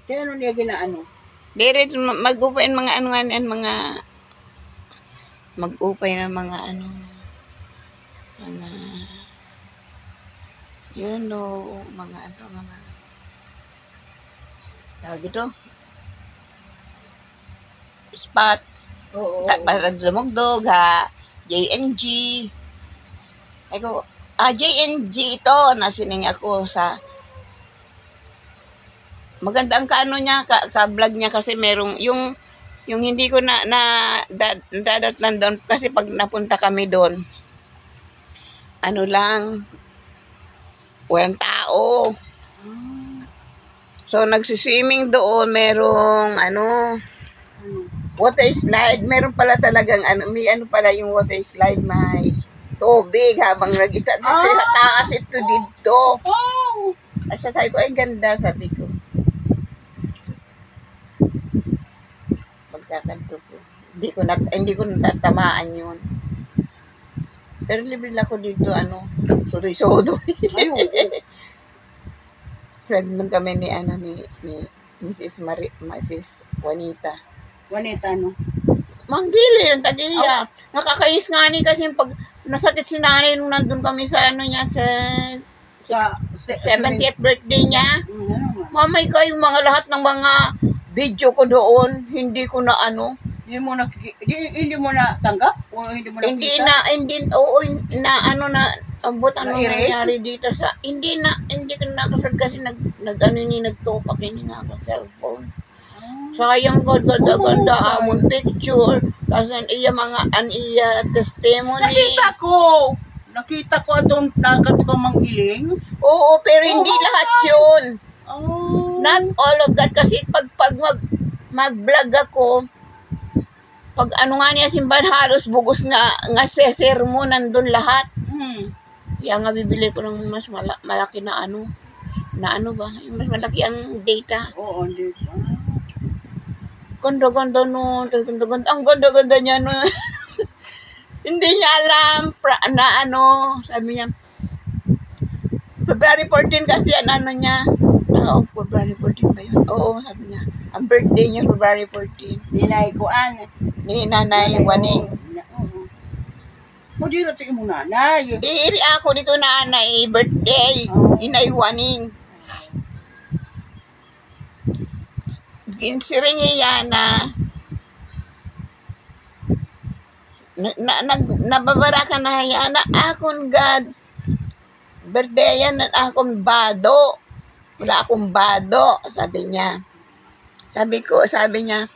Kaya ano niya ginaano? Dire mag-upay mga ano nga mga mag-upay ng mga ano mga yun o mga ano mga tawag ito spot Oo. para dumugdog ha JNG ay ko JNG ito nasining ako sa maganda ang kaano niya ka-vlog niya kasi merong yung hindi ko na dadatnan doon kasi pag napunta kami doon ano lang walang tao. So nagsiswimming doon merong ano water slide meron pala talagang ano may ano pala yung water slide may tubig habang nag-isa sa taas ito dito. Oh! At sabi ko ay ganda sabi ko. Magkakanto ko. Hindi ko natatamaan yun. Pero libre lang ako dito, ano, sudoy-sudoy. Ayun. Friend man kami ni Mrs. Juanita. Juanita, no? Manggili yung tagiya. Nakakainis nga ni kasi pag nasakit si nanay nung nandun kami sa ano niya sa 70th birthday niya. Mamay kayong mga lahat ng mga video ko doon, hindi ko na ano. Hindi mo na tanggap? O hindi mo nakita? Hindi na ano na abot ano nangyari dito sa hindi ko nakasad kasi nagtupak ini nga ako cellphone. Sayang ganda amon picture kasi iya mga iya testimony. Nakita ko atong nagkatuka manggiling. Oo, pero hindi lahat yun. Not all of that kasi pag mag-vlog ako pag ano nga niya simbahan halos bugos nga sermon nandun lahat. Kaya nga bibili ko ng mas malaki na ano ba, yung mas malaki ang data. Oo, data. Ganda-ganda nun, ang ganda-ganda niya nun. Hindi niya alam na ano, sabi niya, February 14 kasi yan ano niya. February 14 ba yun? Oo, sabi niya. Ang birthday niya, February 14. Ni Nanay Waning. O di natin mo nanay. Iri ako dito nanay, birthday. Inay Waning. Ginsiring niya nababara ka na yan na akong God. Birthday yan na akong bado. Wala akong bado, sabi niya. Sabi niya,